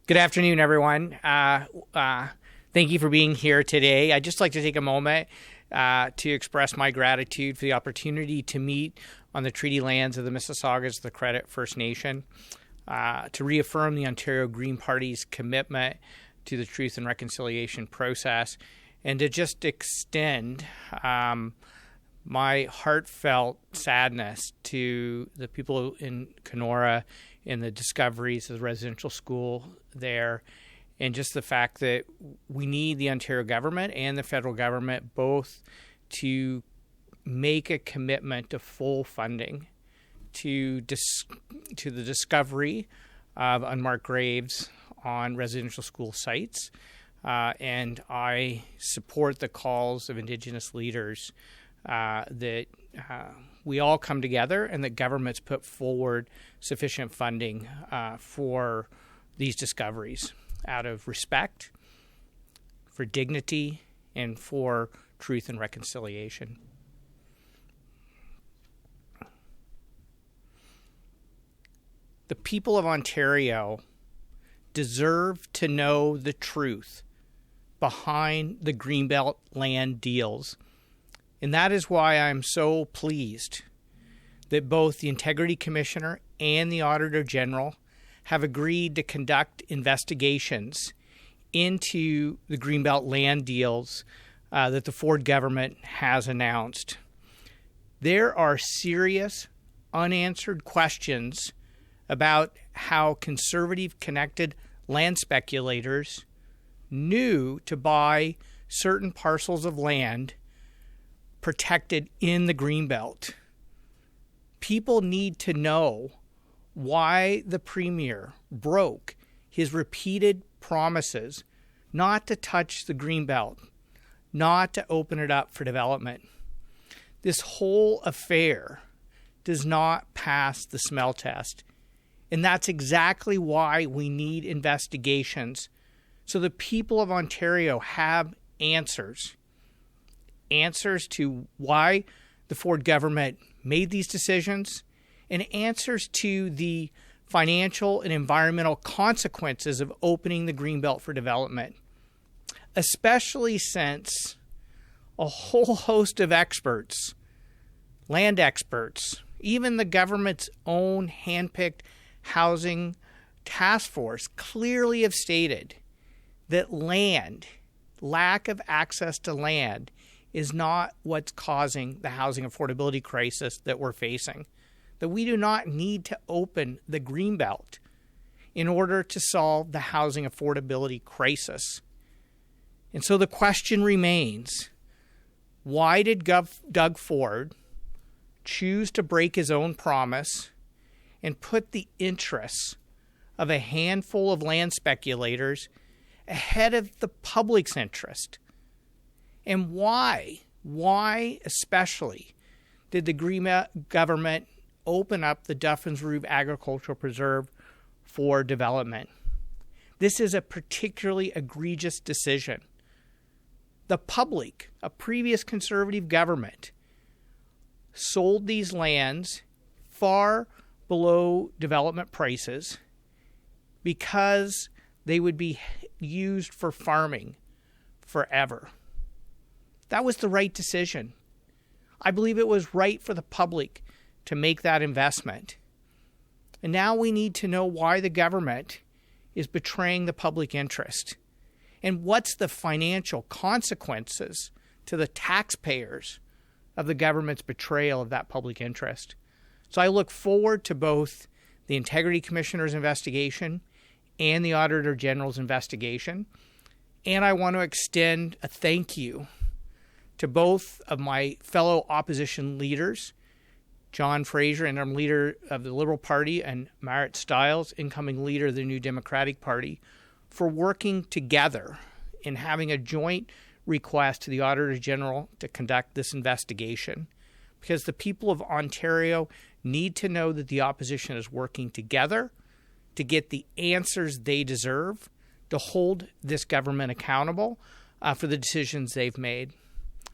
Good afternoon, everyone. Thank you for being here today. I'd just like to take a moment to express my gratitude for the opportunity to meet on the treaty lands of the Mississaugas of the Credit First Nation, to reaffirm the Ontario Green Party's commitment to the truth and reconciliation process, and to just extend my heartfelt sadness to the people in Kenora in the discoveries of the residential school there, and just the fact that we need the Ontario government and the federal government both to make a commitment to full funding to the discovery of unmarked graves on residential school sites. And I support the calls of Indigenous leaders that we all come together and that governments put forward sufficient funding for these discoveries out of respect, for dignity, and for truth and reconciliation. The people of Ontario deserve to know the truth behind the Greenbelt land deals. And that is why I'm so pleased that both the Integrity Commissioner and the Auditor General have agreed to conduct investigations into the Greenbelt land deals that the Ford government has announced. There are serious, unanswered questions about how conservative connected land speculators knew to buy certain parcels of land protected in the Greenbelt. People need to know why the Premier broke his repeated promises not to touch the Greenbelt, not to open it up for development. This whole affair does not pass the smell test. And that's exactly why we need investigations, so the people of Ontario have answers to why the Ford government made these decisions, and answers to the financial and environmental consequences of opening the Greenbelt for development, especially since a whole host of experts, land experts, even the government's own handpicked housing task force clearly have stated that lack of access to land is not what's causing the housing affordability crisis that we're facing. That we do not need to open the Greenbelt in order to solve the housing affordability crisis. And so the question remains, why did Doug Ford choose to break his own promise and put the interests of a handful of land speculators ahead of the public's interest? And why especially did the Greenbelt government open up the Duffins Root Agricultural Preserve for development? This is a particularly egregious decision. The public, a previous Conservative government, sold these lands far below development prices because they would be used for farming forever. That was the right decision. I believe it was right for the public to make that investment. And now we need to know why the government is betraying the public interest, and what's the financial consequences to the taxpayers of the government's betrayal of that public interest. So I look forward to both the Integrity Commissioner's investigation and the Auditor General's investigation. And I want to extend a thank you to both of my fellow opposition leaders, John Fraser, interim leader of the Liberal Party, and Marit Stiles, incoming leader of the New Democratic Party, for working together in having a joint request to the Auditor General to conduct this investigation. Because the people of Ontario need to know that the opposition is working together to get the answers they deserve, to hold this government accountable for the decisions they've made.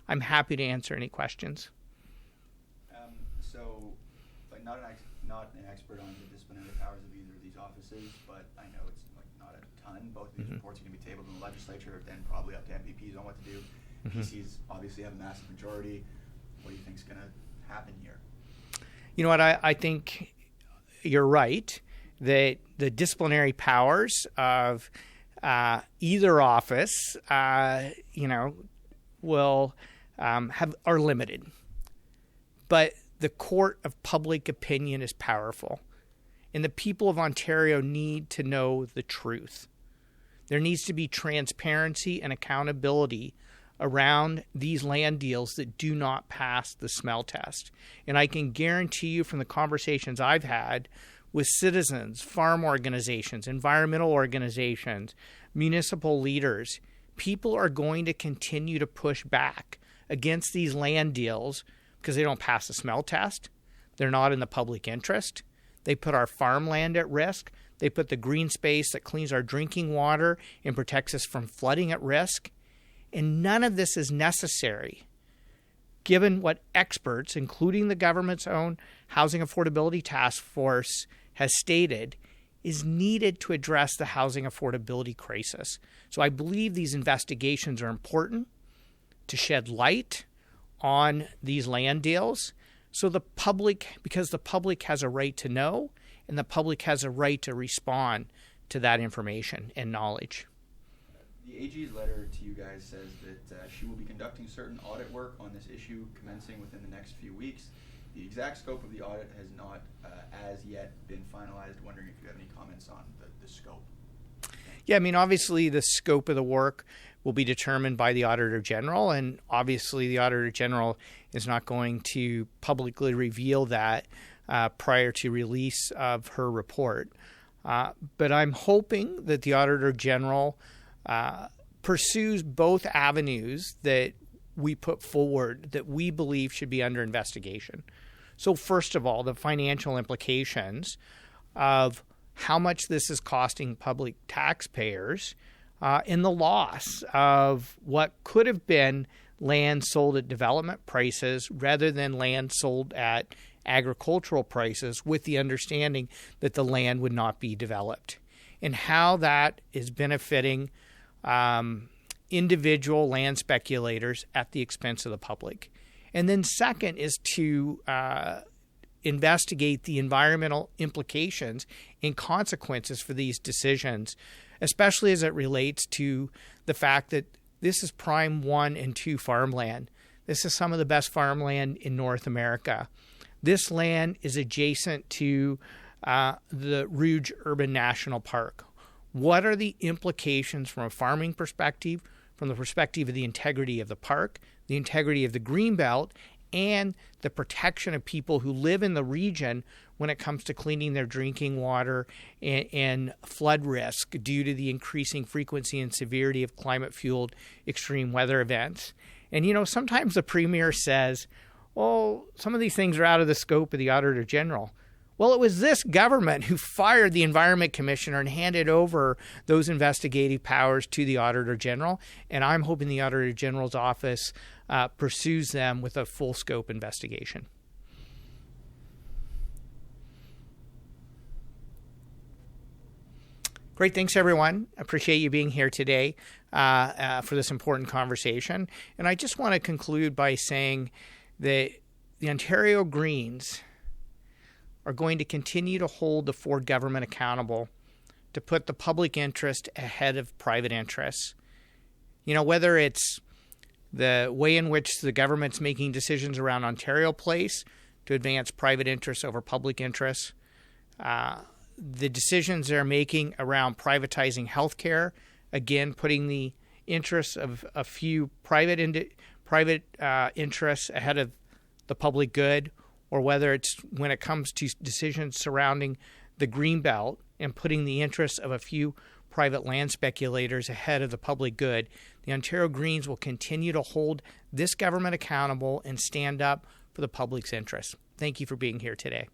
I'm happy to answer any questions. Not an expert on the disciplinary powers of either of these offices, but I know it's not a ton These reports are going to be tabled in the legislature, then probably up to MPPs on what to do. PCs obviously have a massive majority. What do you think is going to happen here? You know what? I think you're right that the disciplinary powers of either office, will are limited. But the court of public opinion is powerful. And the people of Ontario need to know the truth. There needs to be transparency and accountability around these land deals that do not pass the smell test. And I can guarantee you from the conversations I've had with citizens, farm organizations, environmental organizations, municipal leaders, people are going to continue to push back against these land deals because they don't pass the smell test. They're not in the public interest. They put our farmland at risk. They put the green space that cleans our drinking water and protects us from flooding at risk. And none of this is necessary, given what experts, including the government's own Housing Affordability Task Force, has stated is needed to address the housing affordability crisis. So I believe these investigations are important to shed light on these land deals. So the public, because the public has a right to know, and the public has a right to respond to that information and knowledge. The AG's letter to you guys says that she will be conducting certain audit work on this issue commencing within the next few weeks. The exact scope of the audit has not as yet been finalized. Wondering if you have any comments on the scope. Yeah, I mean, obviously the scope of the work will be determined by the Auditor General, and obviously the Auditor General is not going to publicly reveal that prior to release of her report. But I'm hoping that the Auditor General pursues both avenues that we put forward that we believe should be under investigation. So first of all, the financial implications of how much this is costing public taxpayers in the loss of what could have been land sold at development prices rather than land sold at agricultural prices, with the understanding that the land would not be developed, and how that is benefiting individual land speculators at the expense of the public. And then second is to investigate the environmental implications and consequences for these decisions, especially as it relates to the fact that this is prime 1 and 2 farmland. This is some of the best farmland in North America. This land is adjacent to the Rouge Urban National Park. What are the implications from a farming perspective, from the perspective of the integrity of the park, the integrity of the Greenbelt, and the protection of people who live in the region when it comes to cleaning their drinking water and flood risk due to the increasing frequency and severity of climate-fueled extreme weather events? And, you know, sometimes the Premier says, well, some of these things are out of the scope of the Auditor General. Well, it was this government who fired the Environment Commissioner and handed over those investigative powers to the Auditor General, and I'm hoping the Auditor General's office pursues them with a full scope investigation. Great. Thanks, everyone. Appreciate you being here today for this important conversation. And I just want to conclude by saying that the Ontario Greens are going to continue to hold the Ford government accountable to put the public interest ahead of private interests. You know, whether it's the way in which the government's making decisions around Ontario Place to advance private interests over public interests, the decisions they're making around privatizing healthcare, again, putting the interests of a few private interests ahead of the public good, or whether it's when it comes to decisions surrounding the Greenbelt and putting the interests of a few private land speculators ahead of the public good, the Ontario Greens will continue to hold this government accountable and stand up for the public's interests. Thank you for being here today.